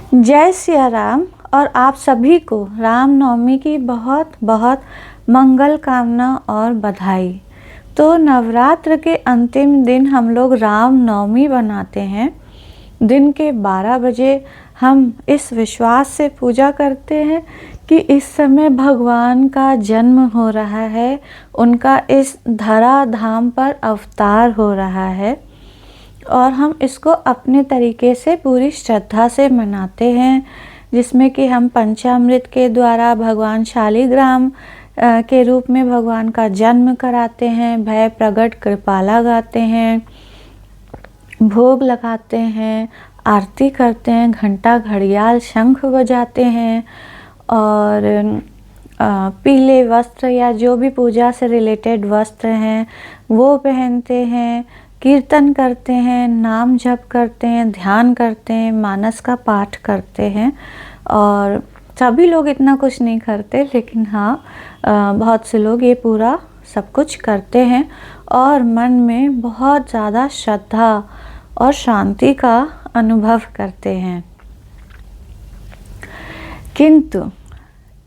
जय सिया राम और आप सभी को रामनवमी की बहुत बहुत मंगल कामना और बधाई। तो नवरात्र के अंतिम दिन हम लोग रामनवमी बनाते हैं। दिन के 12 बजे हम इस विश्वास से पूजा करते हैं कि इस समय भगवान का जन्म हो रहा है, उनका इस धरा धाम पर अवतार हो रहा है और हम इसको अपने तरीके से पूरी श्रद्धा से मनाते हैं, जिसमें कि हम पंचामृत के द्वारा भगवान शालिग्राम के रूप में भगवान का जन्म कराते हैं, भय प्रगट कृपाला गाते हैं, भोग लगाते हैं, आरती करते हैं, घंटा घड़ियाल शंख बजाते हैं और पीले वस्त्र या जो भी पूजा से रिलेटेड वस्त्र हैं वो पहनते हैं, कीर्तन करते हैं, नाम जप करते हैं, ध्यान करते हैं, मानस का पाठ करते हैं। और सभी लोग इतना कुछ नहीं करते, लेकिन हाँ बहुत से लोग ये पूरा सब कुछ करते हैं और मन में बहुत ज़्यादा श्रद्धा और शांति का अनुभव करते हैं। किंतु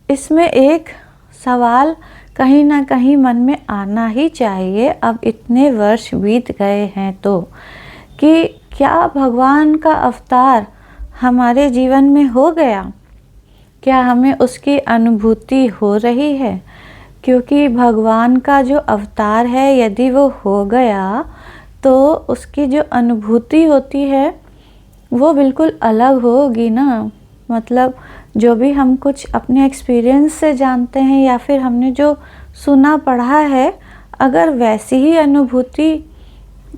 इसमें एक सवाल कहीं ना कहीं मन में आना ही चाहिए, अब इतने वर्ष बीत गए हैं तो, कि क्या भगवान का अवतार हमारे जीवन में हो गया? क्या हमें उसकी अनुभूति हो रही है? क्योंकि भगवान का जो अवतार है यदि वो हो गया तो उसकी जो अनुभूति होती है वो बिल्कुल अलग होगी ना। मतलब जो भी हम कुछ अपने एक्सपीरियंस से जानते हैं या फिर हमने जो सुना पढ़ा है, अगर वैसी ही अनुभूति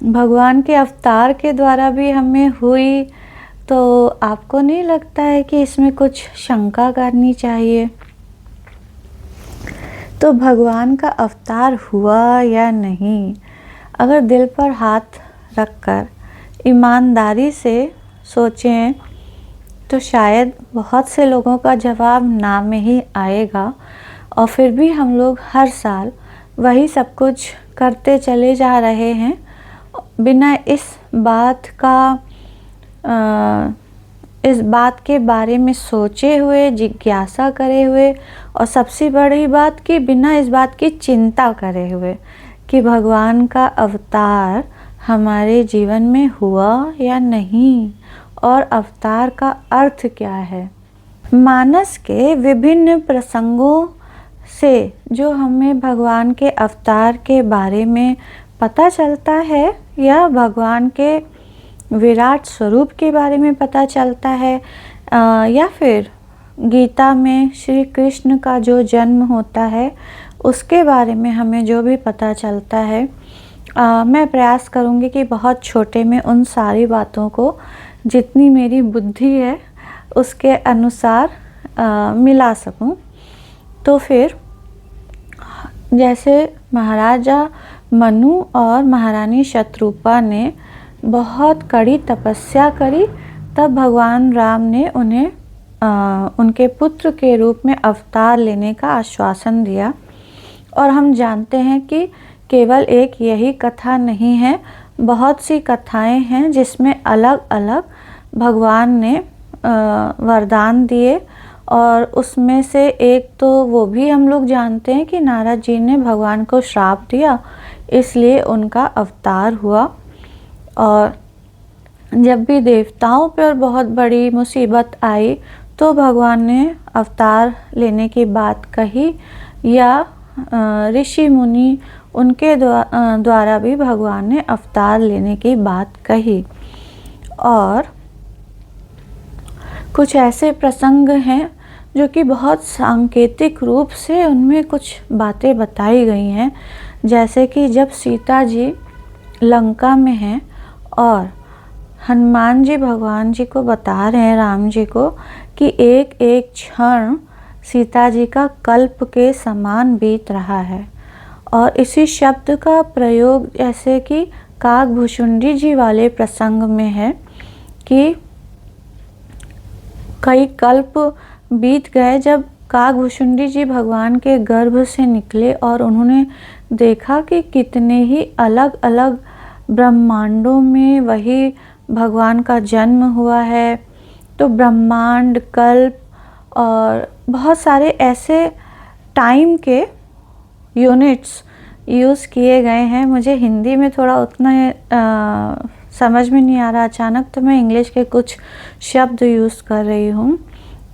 भगवान के अवतार के द्वारा भी हमें हुई तो आपको नहीं लगता है कि इसमें कुछ शंका करनी चाहिए? तो भगवान का अवतार हुआ या नहीं, अगर दिल पर हाथ रखकर ईमानदारी से सोचें तो शायद बहुत से लोगों का जवाब ना में ही आएगा। और फिर भी हम लोग हर साल वही सब कुछ करते चले जा रहे हैं बिना इस बात के बारे में सोचे हुए, जिज्ञासा करे हुए, और सबसे बड़ी बात कि बिना इस बात की चिंता करे हुए कि भगवान का अवतार हमारे जीवन में हुआ या नहीं और अवतार का अर्थ क्या है। मानस के विभिन्न प्रसंगों से जो हमें भगवान के अवतार के बारे में पता चलता है या भगवान के विराट स्वरूप के बारे में पता चलता है, या फिर गीता में श्री कृष्ण का जो जन्म होता है उसके बारे में हमें जो भी पता चलता है, मैं प्रयास करूँगी कि बहुत छोटे में उन सारी बातों को जितनी मेरी बुद्धि है उसके अनुसार मिला सकूं। तो फिर जैसे महाराजा मनु और महारानी शत्रुपा ने बहुत कड़ी तपस्या करी, तब भगवान राम ने उन्हें उनके पुत्र के रूप में अवतार लेने का आश्वासन दिया। और हम जानते हैं कि केवल एक यही कथा नहीं है, बहुत सी कथाएं हैं जिसमें अलग अलग भगवान ने वरदान दिए। और उसमें से एक तो वो भी हम लोग जानते हैं कि नारद जी ने भगवान को श्राप दिया, इसलिए उनका अवतार हुआ। और जब भी देवताओं पर बहुत बड़ी मुसीबत आई तो भगवान ने अवतार लेने की बात कही, या ऋषि मुनि उनके द्वारा भी भगवान ने अवतार लेने की बात कही। और कुछ ऐसे प्रसंग हैं जो कि बहुत सांकेतिक रूप से उनमें कुछ बातें बताई गई हैं, जैसे कि जब सीता जी लंका में हैं और हनुमान जी भगवान जी को बता रहे हैं, राम जी को, कि एक एक क्षण सीता जी का कल्प के समान बीत रहा है। और इसी शब्द का प्रयोग जैसे कि काकभूषुंडी जी वाले प्रसंग में है कि कई कल्प बीत गए जब काकभूषुंडी जी भगवान के गर्भ से निकले और उन्होंने देखा कि कितने ही अलग अलग ब्रह्मांडों में वही भगवान का जन्म हुआ है, तो ब्रह्मांड, कल्प और बहुत सारे ऐसे टाइम के यूनिट्स यूज़ किए गए हैं। मुझे हिंदी में थोड़ा उतना समझ में नहीं आ रहा अचानक, तो मैं इंग्लिश के कुछ शब्द यूज़ कर रही हूँ।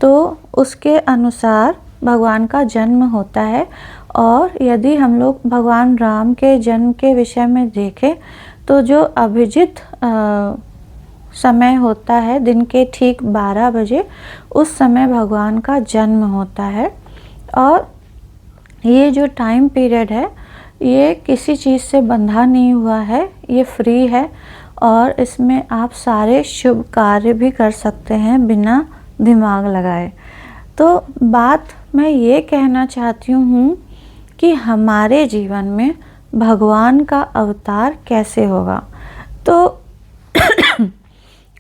तो उसके अनुसार भगवान का जन्म होता है। और यदि हम लोग भगवान राम के जन्म के विषय में देखें तो जो अभिजित समय होता है दिन के ठीक 12 बजे, उस समय भगवान का जन्म होता है। और ये जो टाइम पीरियड है ये किसी चीज़ से बंधा नहीं हुआ है, ये फ्री है और इसमें आप सारे शुभ कार्य भी कर सकते हैं बिना दिमाग लगाए। तो बात मैं ये कहना चाहती हूँ कि हमारे जीवन में भगवान का अवतार कैसे होगा। तो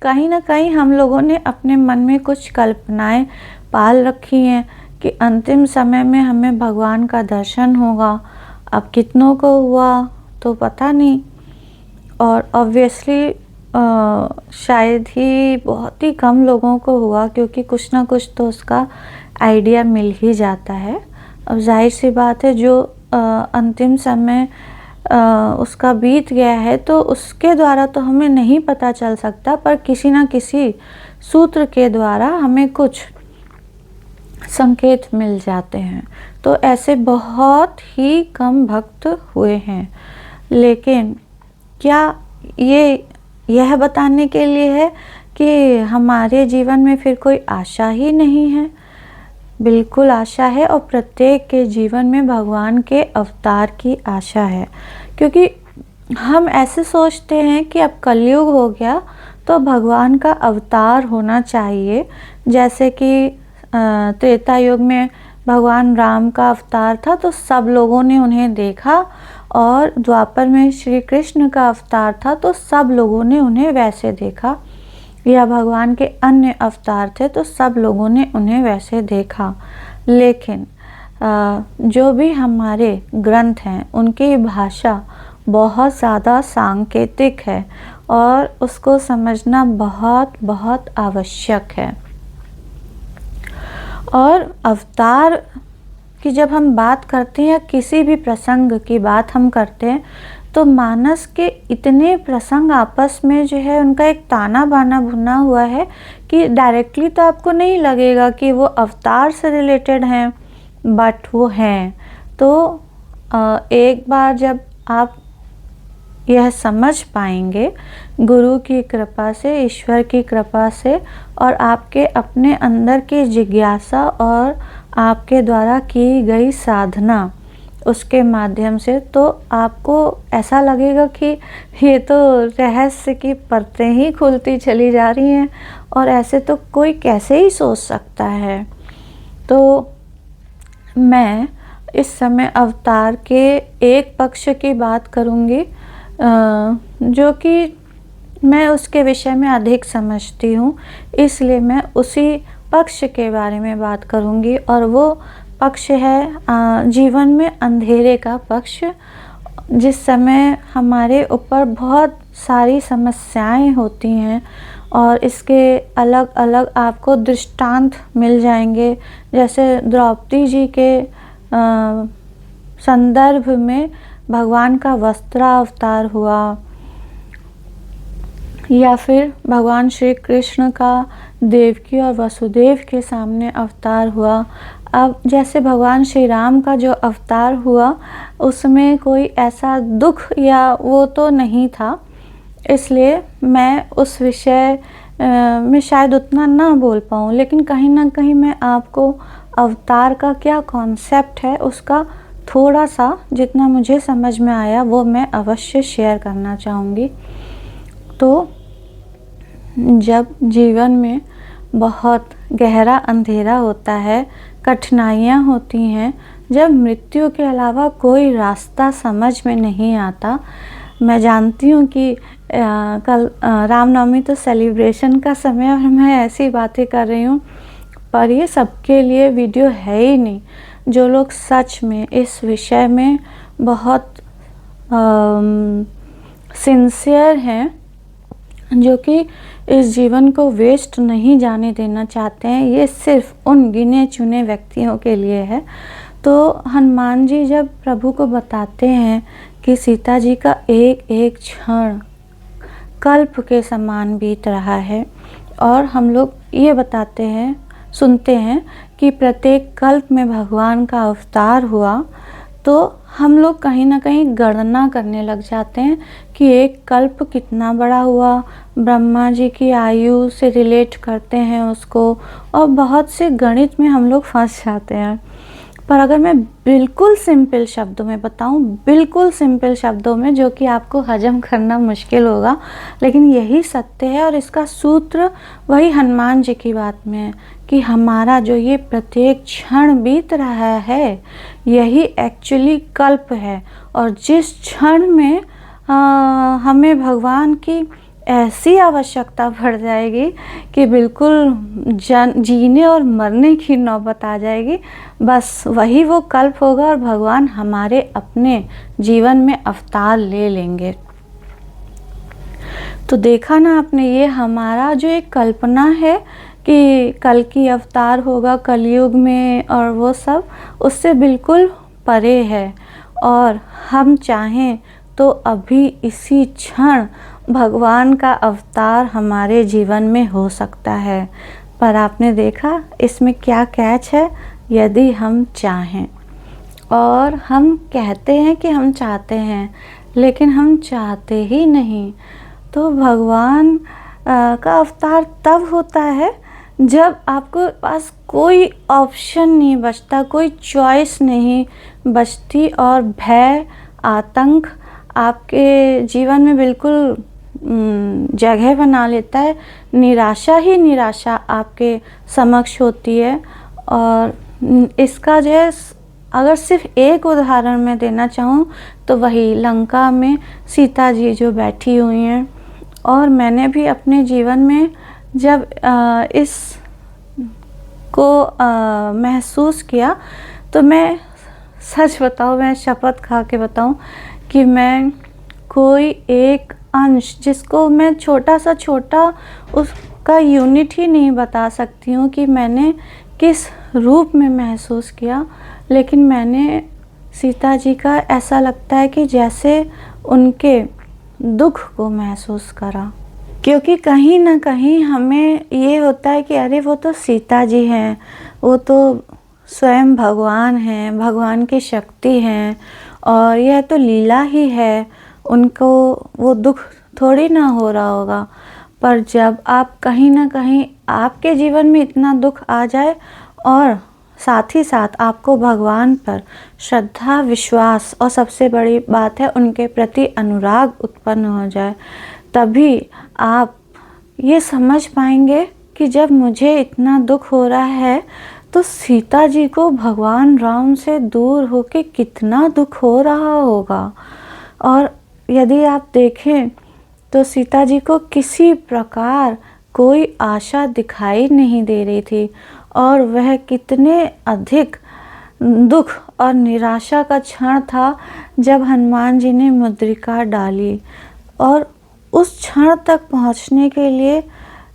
कहीं ना कहीं हम लोगों ने अपने मन में कुछ कल्पनाएं पाल रखी हैं कि अंतिम समय में हमें भगवान का दर्शन होगा। अब कितनों को हुआ तो पता नहीं, और ऑब्वियसली शायद ही बहुत ही कम लोगों को हुआ, क्योंकि कुछ ना कुछ तो उसका आइडिया मिल ही जाता है। अब जाहिर सी बात है जो अंतिम समय उसका बीत गया है तो उसके द्वारा तो हमें नहीं पता चल सकता, पर किसी ना किसी सूत्र के द्वारा हमें कुछ संकेत मिल जाते हैं। तो ऐसे बहुत ही कम भक्त हुए हैं। लेकिन क्या ये यह बताने के लिए है कि हमारे जीवन में फिर कोई आशा ही नहीं है? बिल्कुल आशा है, और प्रत्येक के जीवन में भगवान के अवतार की आशा है। क्योंकि हम ऐसे सोचते हैं कि अब कलयुग हो गया तो भगवान का अवतार होना चाहिए। जैसे कि त्रेता युग में भगवान राम का अवतार था तो सब लोगों ने उन्हें देखा, और द्वापर में श्री कृष्ण का अवतार था तो सब लोगों ने उन्हें वैसे देखा, या भगवान के अन्य अवतार थे तो सब लोगों ने उन्हें वैसे देखा। लेकिन जो भी हमारे ग्रंथ हैं उनकी भाषा बहुत ज़्यादा सांकेतिक है और उसको समझना बहुत बहुत आवश्यक है। और अवतार की जब हम बात करते हैं या किसी भी प्रसंग की बात हम करते हैं तो मानस के इतने प्रसंग आपस में जो है उनका एक ताना बाना बुना हुआ है कि डायरेक्टली तो आपको नहीं लगेगा कि वो अवतार से रिलेटेड हैं, बट वो हैं। तो एक बार जब आप यह समझ पाएंगे गुरु की कृपा से, ईश्वर की कृपा से, और आपके अपने अंदर की जिज्ञासा और आपके द्वारा की गई साधना उसके माध्यम से, तो आपको ऐसा लगेगा कि ये तो रहस्य की परतें ही खुलती चली जा रही हैं और ऐसे तो कोई कैसे ही सोच सकता है। तो मैं इस समय अवतार के एक पक्ष की बात करूँगी जो कि मैं उसके विषय में अधिक समझती हूँ, इसलिए मैं उसी पक्ष के बारे में बात करूँगी। और वो पक्ष है जीवन में अंधेरे का पक्ष, जिस समय हमारे ऊपर बहुत सारी समस्याएं होती हैं और इसके अलग अलग आपको दृष्टांत मिल जाएंगे। जैसे द्रौपदी जी के संदर्भ में भगवान का वस्त्रावतार हुआ, या फिर भगवान श्री कृष्ण का देवकी और वसुदेव के सामने अवतार हुआ। अब जैसे भगवान श्री राम का जो अवतार हुआ उसमें कोई ऐसा दुख या वो तो नहीं था, इसलिए मैं उस विषय में शायद उतना ना बोल पाऊँ, लेकिन कहीं ना कहीं मैं आपको अवतार का क्या कॉन्सेप्ट है उसका थोड़ा सा जितना मुझे समझ में आया वो मैं अवश्य शेयर करना चाहूँगी। तो जब जीवन में बहुत गहरा अंधेरा होता है, कठिनाइयाँ होती हैं, जब मृत्यु के अलावा कोई रास्ता समझ में नहीं आता। मैं जानती हूँ कि कल रामनवमी तो सेलिब्रेशन का समय और मैं ऐसी बातें कर रही हूँ, पर ये सबके लिए वीडियो है ही नहीं। जो लोग सच में इस विषय में बहुत सिंसियर हैं, जो कि इस जीवन को वेस्ट नहीं जाने देना चाहते हैं। ये सिर्फ उन गिने चुने व्यक्तियों के लिए है। तो हनुमान जी जब प्रभु को बताते हैं कि सीता जी का एक एक क्षण कल्प के समान बीत रहा है, और हम लोग ये बताते हैं, सुनते हैं कि प्रत्येक कल्प में भगवान का अवतार हुआ, तो हम लोग कहीं ना कहीं गणना करने लग जाते हैं कि एक कल्प कितना बड़ा हुआ। ब्रह्मा जी की आयु से रिलेट करते हैं उसको, और बहुत से गणित में हम लोग फंस जाते हैं। पर अगर मैं बिल्कुल सिंपल शब्दों में बताऊं, बिल्कुल सिंपल शब्दों में, जो कि आपको हजम करना मुश्किल होगा, लेकिन यही सत्य है, और इसका सूत्र वही हनुमान जी की बात में है कि हमारा जो ये प्रत्येक क्षण बीत रहा है, यही एक्चुअली कल्प है। और जिस क्षण में हमें भगवान की ऐसी आवश्यकता पड़ जाएगी कि बिल्कुल जीने और मरने की नौबत आ जाएगी, बस वही वो कल्प होगा और भगवान हमारे अपने जीवन में अवतार ले लेंगे। तो देखा ना आपने, ये हमारा जो एक कल्पना है कि कल की अवतार होगा कलयुग में और वो सब, उससे बिल्कुल परे है। और हम चाहें तो अभी इसी क्षण भगवान का अवतार हमारे जीवन में हो सकता है। पर आपने देखा इसमें क्या कैच है? यदि हम चाहें। और हम कहते हैं कि हम चाहते हैं, लेकिन हम चाहते ही नहीं। तो भगवान का अवतार तब होता है जब आपको पास कोई ऑप्शन नहीं बचता, कोई चॉइस नहीं बचती, और भय, आतंक आपके जीवन में बिल्कुल जगह बना लेता है। निराशा ही निराशा आपके समक्ष होती है। और इसका जो है, अगर सिर्फ एक उदाहरण मैं देना चाहूँ तो वही लंका में सीता जी जो बैठी हुई हैं। और मैंने भी अपने जीवन में जब इस को महसूस किया, तो मैं सच बताऊँ, मैं शपथ खा के बताऊँ कि मैं कोई एक अंश, जिसको मैं छोटा सा छोटा उसका यूनिट ही नहीं बता सकती हूँ कि मैंने किस रूप में महसूस किया, लेकिन मैंने सीता जी का ऐसा लगता है कि जैसे उनके दुख को महसूस करा। क्योंकि कहीं ना कहीं हमें ये होता है कि अरे वो तो सीता जी हैं, वो तो स्वयं भगवान हैं, भगवान की शक्ति हैं, और यह तो लीला ही है, उनको वो दुख थोड़ी ना हो रहा होगा। पर जब आप कहीं ना कहीं आपके जीवन में इतना दुख आ जाए, और साथ ही साथ आपको भगवान पर श्रद्धा, विश्वास, और सबसे बड़ी बात है उनके प्रति अनुराग उत्पन्न हो जाए, तभी आप ये समझ पाएंगे कि जब मुझे इतना दुख हो रहा है, तो सीता जी को भगवान राम से दूर होके कितना दुख हो रहा होगा। और यदि आप देखें तो सीता जी को किसी प्रकार कोई आशा दिखाई नहीं दे रही थी, और वह कितने अधिक दुख और निराशा का क्षण था जब हनुमान जी ने मुद्रिका डाली। और उस क्षण तक पहुंचने के लिए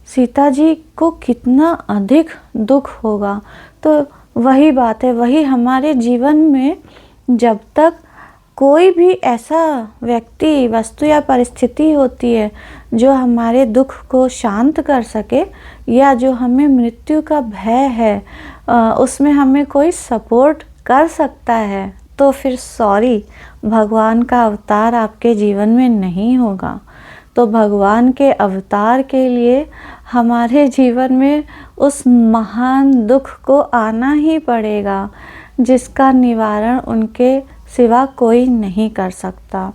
सीता जी को कितना अधिक दुख होगा। तो वही बात है, वही हमारे जीवन में जब तक कोई भी ऐसा व्यक्ति, वस्तु या परिस्थिति होती है जो हमारे दुख को शांत कर सके, या जो हमें मृत्यु का भय है उसमें हमें कोई सपोर्ट कर सकता है, तो फिर सॉरी, भगवान का अवतार आपके जीवन में नहीं होगा। तो भगवान के अवतार के लिए हमारे जीवन में उस महान दुख को आना ही पड़ेगा, जिसका निवारण उनके सिवा कोई नहीं कर सकता।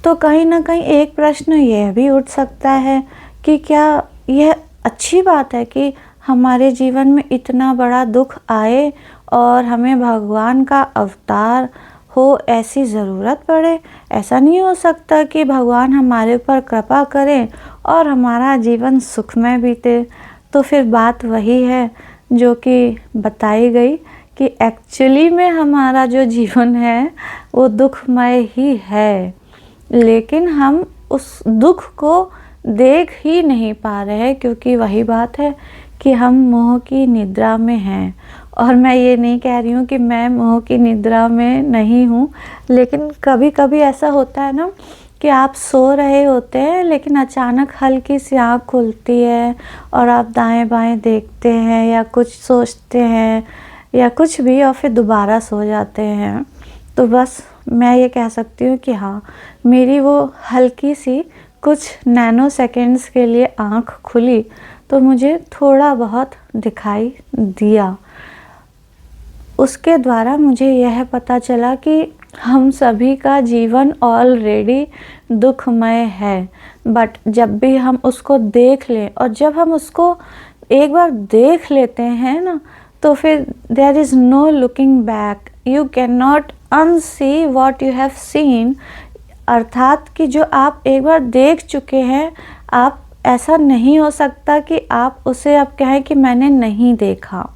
तो कहीं ना कहीं एक प्रश्न यह भी उठ सकता है कि क्या यह अच्छी बात है कि हमारे जीवन में इतना बड़ा दुख आए और हमें भगवान का अवतार हो ऐसी ज़रूरत पड़े? ऐसा नहीं हो सकता कि भगवान हमारे ऊपर कृपा करें और हमारा जीवन सुखमय बीते। तो फिर बात वही है जो कि बताई गई कि एक्चुअली में हमारा जो जीवन है वो दुखमय ही है, लेकिन हम उस दुख को देख ही नहीं पा रहे हैं, क्योंकि वही बात है कि हम मोह की निद्रा में हैं। और मैं ये नहीं कह रही हूँ कि मैं मोह की निद्रा में नहीं हूँ, लेकिन कभी कभी ऐसा होता है ना कि आप सो रहे होते हैं लेकिन अचानक हल्की सी आँख खुलती है और आप दाएं बाएं देखते हैं या कुछ सोचते हैं या कुछ भी, और फिर दोबारा सो जाते हैं। तो बस मैं ये कह सकती हूँ कि हाँ, मेरी वो हल्की सी कुछ नैनो सेकेंड्स के लिए आँख खुली तो मुझे थोड़ा बहुत दिखाई दिया। उसके द्वारा मुझे यह पता चला कि हम सभी का जीवन ऑलरेडी दुखमय है, बट जब भी हम उसको देख लें, और जब हम उसको एक बार देख लेते हैं ना, तो फिर there is no looking back, you can not unsee what you have seen. अर्थात कि जो आप एक बार देख चुके हैं, आप ऐसा नहीं हो सकता कि आप उसे अब कहें कि मैंने नहीं देखा।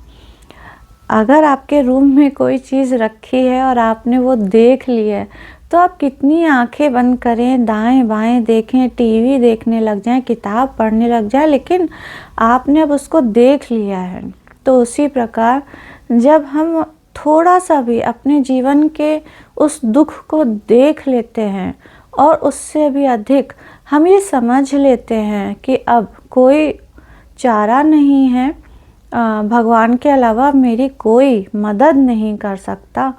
अगर आपके रूम में कोई चीज़ रखी है और आपने वो देख ली है, तो आप कितनी आंखें बंद करें, दाएं बाएं देखें, टीवी देखने लग जाएं, किताब पढ़ने लग जाएं, लेकिन आपने अब उसको देख लिया है। तो उसी प्रकार जब हम थोड़ा सा भी अपने जीवन के उस दुख को देख लेते हैं और उससे भी अधिक हम ये समझ लेते हैं कि अब कोई चारा नहीं है, भगवान के अलावा मेरी कोई मदद नहीं कर सकता,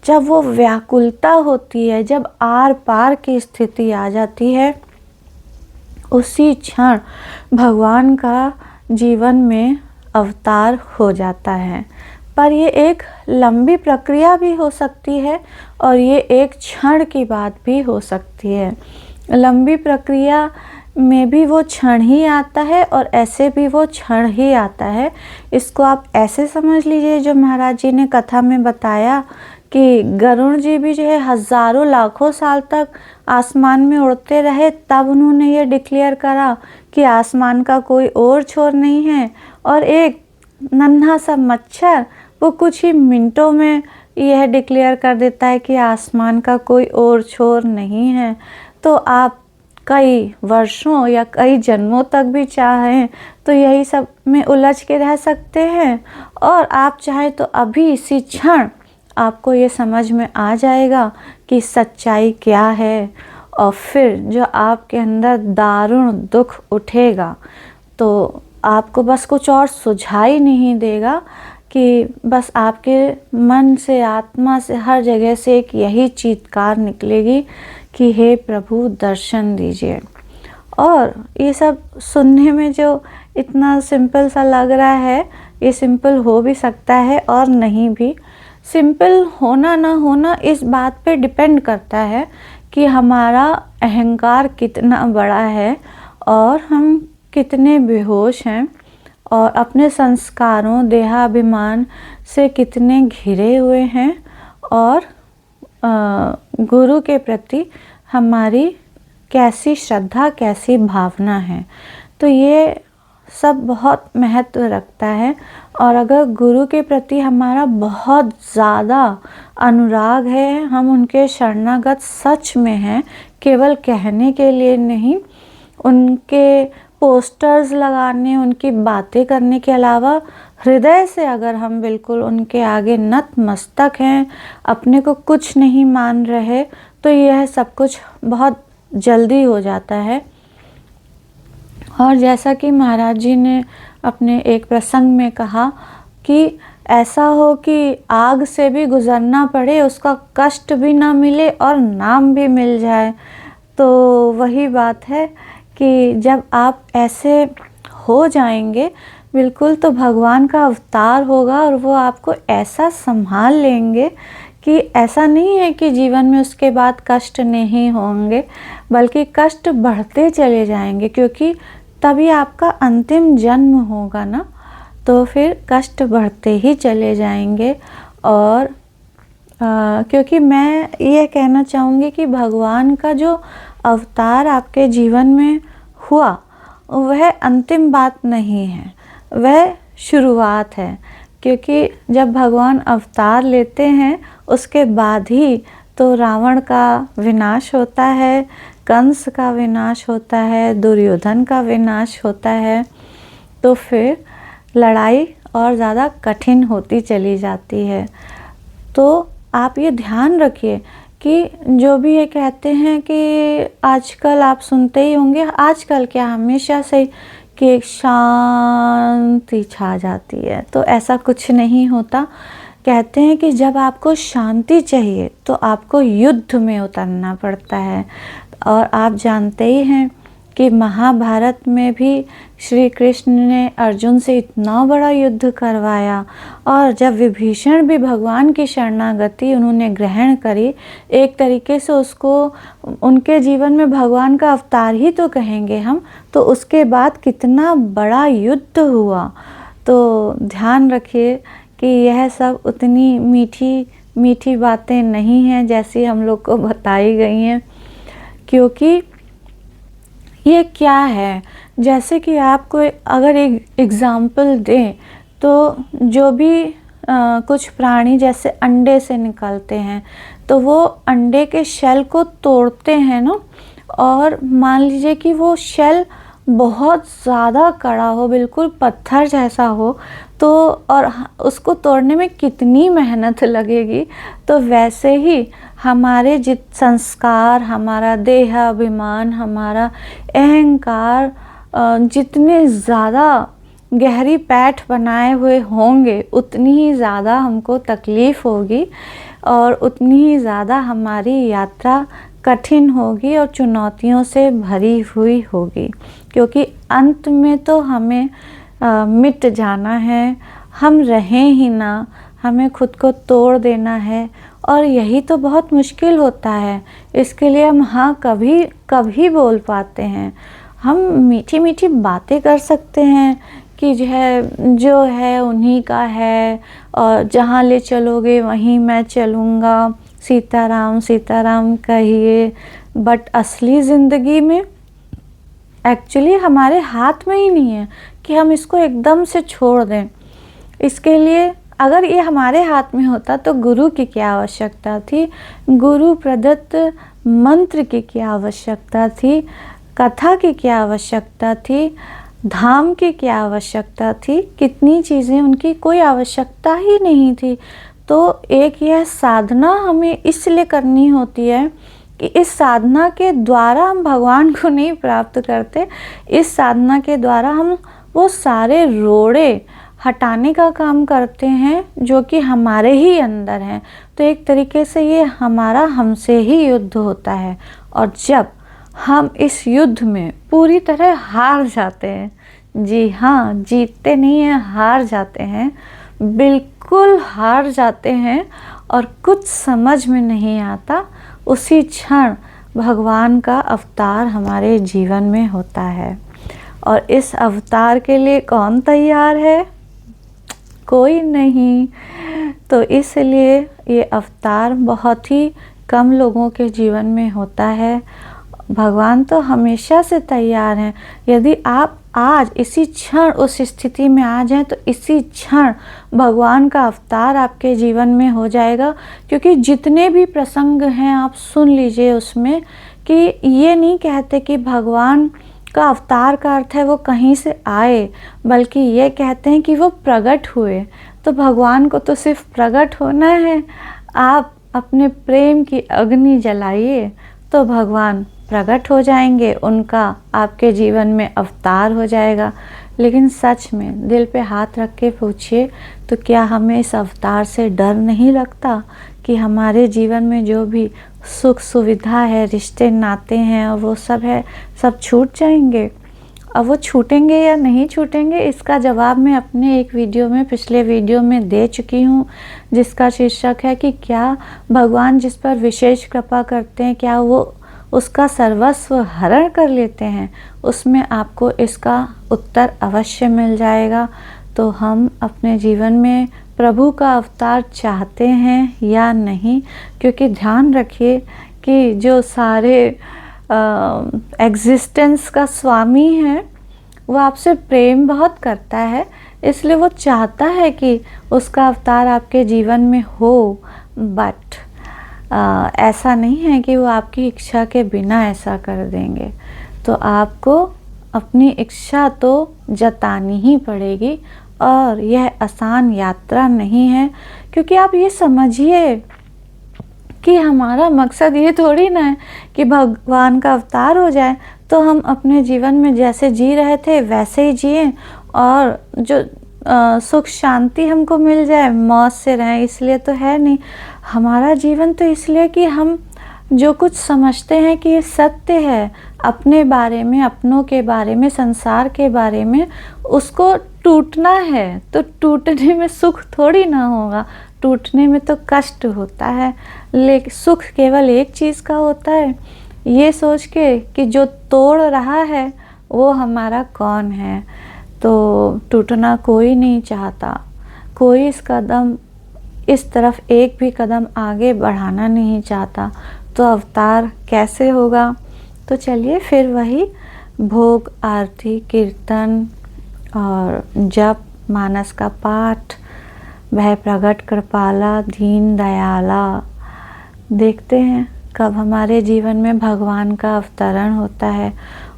जब वो व्याकुलता होती है, जब आर पार की स्थिति आ जाती है, उसी क्षण भगवान का जीवन में अवतार हो जाता है। पर ये एक लंबी प्रक्रिया भी हो सकती है और ये एक क्षण की बात भी हो सकती है। लंबी प्रक्रिया में भी वो क्षण ही आता है और ऐसे भी वो क्षण ही आता है। इसको आप ऐसे समझ लीजिए, जो महाराज जी ने कथा में बताया कि गरुड़ जी भी जो है हज़ारों लाखों साल तक आसमान में उड़ते रहे, तब उन्होंने ये डिक्लेयर करा कि आसमान का कोई और छोर नहीं है। और एक नन्हा सा मच्छर वो कुछ ही मिनटों में यह डिक्लेयर कर देता है कि आसमान का कोई और छोर नहीं है। तो आप कई वर्षों या कई जन्मों तक भी चाहें तो यही सब में उलझ के रह सकते हैं, और आप चाहें तो अभी इसी क्षण आपको ये समझ में आ जाएगा कि सच्चाई क्या है। और फिर जो आपके अंदर दारुण दुख उठेगा तो आपको बस कुछ और सुझाई नहीं देगा कि बस आपके मन से, आत्मा से, हर जगह से एक यही चीत्कार निकलेगी कि हे प्रभु दर्शन दीजिए। और ये सब सुनने में जो इतना सिंपल सा लग रहा है, ये सिंपल हो भी सकता है और नहीं भी। सिंपल होना ना होना इस बात पे डिपेंड करता है कि हमारा अहंकार कितना बड़ा है और हम कितने बेहोश हैं और अपने संस्कारों, देहाभिमान से कितने घिरे हुए हैं, और गुरु के प्रति हमारी कैसी श्रद्धा, कैसी भावना है। तो ये सब बहुत महत्व रखता है। और अगर गुरु के प्रति हमारा बहुत ज़्यादा अनुराग है, हम उनके शरणागत सच में हैं, केवल कहने के लिए नहीं, उनके पोस्टर्स लगाने, उनकी बातें करने के अलावा हृदय से अगर हम बिल्कुल उनके आगे नतमस्तक हैं, अपने को कुछ नहीं मान रहे, तो यह सब कुछ बहुत जल्दी हो जाता है। और जैसा कि महाराज जी ने अपने एक प्रसंग में कहा कि ऐसा हो कि आग से भी गुजरना पड़े, उसका कष्ट भी ना मिले और नाम भी मिल जाए। तो वही बात है कि जब आप ऐसे हो जाएंगे बिल्कुल, तो भगवान का अवतार होगा और वो आपको ऐसा संभाल लेंगे कि ऐसा नहीं है कि जीवन में उसके बाद कष्ट नहीं होंगे, बल्कि कष्ट बढ़ते चले जाएंगे, क्योंकि तभी आपका अंतिम जन्म होगा ना, तो फिर कष्ट बढ़ते ही चले जाएंगे। और क्योंकि मैं ये कहना चाहूँगी कि भगवान का जो अवतार आपके जीवन में हुआ वह अंतिम बात नहीं है, वह शुरुआत है। क्योंकि जब भगवान अवतार लेते हैं उसके बाद ही तो रावण का विनाश होता है, कंस का विनाश होता है, दुर्योधन का विनाश होता है, तो फिर लड़ाई और ज़्यादा कठिन होती चली जाती है। तो आप ये ध्यान रखिए कि जो भी ये कहते हैं कि आजकल आप सुनते ही होंगे, आजकल क्या हमेशा से ही, कि एक शांति छा जाती है, तो ऐसा कुछ नहीं होता। कहते हैं कि जब आपको शांति चाहिए तो आपको युद्ध में उतरना पड़ता है। और आप जानते ही हैं कि महाभारत में भी श्री कृष्ण ने अर्जुन से इतना बड़ा युद्ध करवाया, और जब विभीषण भी भगवान की शरणागति उन्होंने ग्रहण करी, एक तरीके से उसको उनके जीवन में भगवान का अवतार ही तो कहेंगे हम, तो उसके बाद कितना बड़ा युद्ध हुआ। तो ध्यान रखिए कि यह सब उतनी मीठी मीठी बातें नहीं हैं जैसी हम लोग को बताई गई हैं, क्योंकि ये क्या है, जैसे कि आपको अगर एक एग्ज़ाम्पल दें तो जो भी कुछ प्राणी जैसे अंडे से निकलते हैं, तो वो अंडे के शेल को तोड़ते हैं ना, और मान लीजिए कि वो शेल बहुत ज़्यादा कड़ा हो, बिल्कुल पत्थर जैसा हो, तो और उसको तोड़ने में कितनी मेहनत लगेगी। तो वैसे ही हमारे संस्कार, हमारा देहाभिमान, हमारा अहंकार जितने ज़्यादा गहरी पैठ बनाए हुए होंगे, उतनी ही ज़्यादा हमको तकलीफ़ होगी और उतनी ही ज़्यादा हमारी यात्रा कठिन होगी और चुनौतियों से भरी हुई होगी, क्योंकि अंत में तो हमें मिट जाना है, हम रहें ही ना, हमें खुद को तोड़ देना है। और यही तो बहुत मुश्किल होता है, इसके लिए हम हाँ कभी कभी बोल पाते हैं। हम मीठी मीठी बातें कर सकते हैं कि जो है उन्हीं का है, और जहाँ ले चलोगे वहीं मैं चलूँगा, सीताराम सीताराम कहिए, बट असली ज़िंदगी में एक्चुअली हमारे हाथ में ही नहीं है कि हम इसको एकदम से छोड़ दें। इसके लिए अगर ये हमारे हाथ में होता तो गुरु की क्या आवश्यकता थी, गुरु प्रदत्त मंत्र की क्या आवश्यकता थी, कथा की क्या आवश्यकता थी, धाम की क्या आवश्यकता थी, कितनी चीज़ें, उनकी कोई आवश्यकता ही नहीं थी। तो एक यह साधना हमें इसलिए करनी होती है कि इस साधना के द्वारा हम भगवान को नहीं प्राप्त करते, इस साधना के द्वारा हम वो सारे रोड़े हटाने का काम करते हैं जो कि हमारे ही अंदर हैं। तो एक तरीके से ये हमारा हमसे ही युद्ध होता है, और जब हम इस युद्ध में पूरी तरह हार जाते हैं, जी हाँ, जीतते नहीं हैं, हार जाते हैं, बिल्कुल हार जाते हैं और कुछ समझ में नहीं आता, उसी क्षण भगवान का अवतार हमारे जीवन में होता है। और इस अवतार के लिए कौन तैयार है? कोई नहीं। तो इसलिए ये अवतार बहुत ही कम लोगों के जीवन में होता है। भगवान तो हमेशा से तैयार हैं। यदि आप आज इसी क्षण उस स्थिति में आ जाएं तो इसी क्षण भगवान का अवतार आपके जीवन में हो जाएगा। क्योंकि जितने भी प्रसंग हैं आप सुन लीजिए उसमें कि ये नहीं कहते कि भगवान का अवतार का अर्थ है वो कहीं से आए, बल्कि ये कहते हैं कि वो प्रकट हुए। तो भगवान को तो सिर्फ प्रकट होना है, आप अपने प्रेम की अग्नि जलाइए तो भगवान प्रकट हो जाएंगे, उनका आपके जीवन में अवतार हो जाएगा। लेकिन सच में दिल पे हाथ रख के पूछिए तो क्या हमें इस अवतार से डर नहीं लगता कि हमारे जीवन में जो भी सुख सुविधा है, रिश्ते नाते हैं और वो सब है, सब छूट जाएंगे। अब वो छूटेंगे या नहीं छूटेंगे इसका जवाब मैं अपने एक वीडियो में, पिछले वीडियो में दे चुकी हूँ, जिसका शीर्षक है कि क्या भगवान जिस पर विशेष कृपा करते हैं क्या वो उसका सर्वस्व हरण कर लेते हैं। उसमें आपको इसका उत्तर अवश्य मिल जाएगा। तो हम अपने जीवन में प्रभु का अवतार चाहते हैं या नहीं? क्योंकि ध्यान रखिए कि जो सारे एग्जिस्टेंस का स्वामी है वो आपसे प्रेम बहुत करता है, इसलिए वो चाहता है कि उसका अवतार आपके जीवन में हो। बट ऐसा नहीं है कि वो आपकी इच्छा के बिना ऐसा कर देंगे। तो आपको अपनी इच्छा तो जतानी ही पड़ेगी, और यह आसान यात्रा नहीं है, क्योंकि आप ये समझिए कि हमारा मकसद ये थोड़ी ना है कि भगवान का अवतार हो जाए तो हम अपने जीवन में जैसे जी रहे थे वैसे ही जिएं, और जो सुख शांति हमको मिल जाए, मौज से रहें, इसलिए तो है नहीं। हमारा जीवन तो इसलिए कि हम जो कुछ समझते हैं कि ये सत्य है अपने बारे में, अपनों के बारे में, संसार के बारे में, उसको टूटना है। तो टूटने में सुख थोड़ी ना होगा, टूटने में तो कष्ट होता है, लेकिन सुख केवल एक चीज़ का होता है, ये सोच के कि जो तोड़ रहा है वो हमारा कौन है। तो टूटना कोई नहीं चाहता, कोई इस तरफ एक भी कदम आगे बढ़ाना नहीं चाहता। तो अवतार कैसे होगा? तो चलिए फिर वही भोग, आरती, कीर्तन और जप, मानस का पाठ, वह प्रगट कृपाला दीन दयाला, देखते हैं कब हमारे जीवन में भगवान का अवतरण होता है।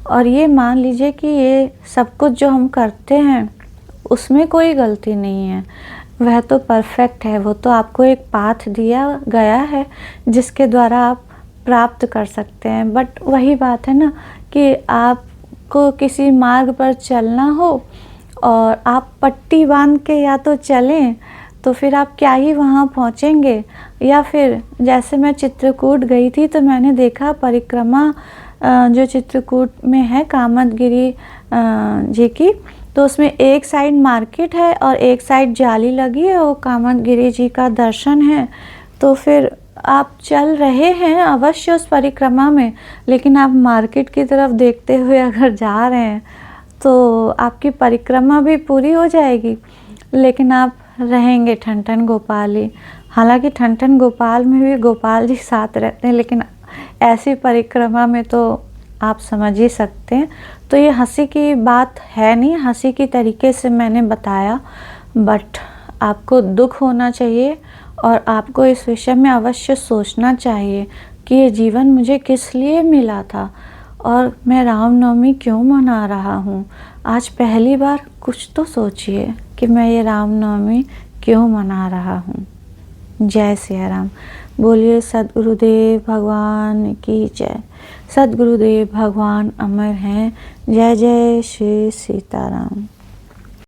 और ये मान लीजिए कि ये सब कुछ जो हम करते हैं उसमें कोई गलती नहीं है, वह तो परफेक्ट है। वो तो आपको एक पाथ दिया गया है जिसके द्वारा आप प्राप्त कर सकते हैं। बट वही बात है ना कि आपको किसी मार्ग पर चलना हो और आप पट्टी बांध के या तो चलें तो फिर आप क्या ही वहाँ पहुँचेंगे। या फिर जैसे मैं चित्रकूट गई थी तो मैंने देखा परिक्रमा जो चित्रकूट में है कामदगिरी जी की, तो उसमें एक साइड मार्केट है और एक साइड जाली लगी है, वो कामदगिरी जी का दर्शन है। तो फिर आप चल रहे हैं अवश्य उस परिक्रमा में, लेकिन आप मार्केट की तरफ देखते हुए अगर जा रहे हैं तो आपकी परिक्रमा भी पूरी हो जाएगी, लेकिन आप रहेंगे ठन गोपाली। हालांकि ठन गोपाल में भी गोपाल जी साथ रहते हैं, लेकिन ऐसी परिक्रमा में तो आप समझ ही सकते हैं। तो ये हंसी की बात है नहीं, हंसी की तरीके से मैंने बताया, बट आपको दुख होना चाहिए और आपको इस विषय में अवश्य सोचना चाहिए कि ये जीवन मुझे किस लिए मिला था और मैं रामनवमी क्यों मना रहा हूँ। आज पहली बार कुछ तो सोचिए कि मैं ये रामनवमी क्यों मना रहा हूँ। जय सिया राम। बोलिए सद्गुरुदेव भगवान की जय। सद्गुरुदेव भगवान अमर हैं। जय जय श्री सीताराम।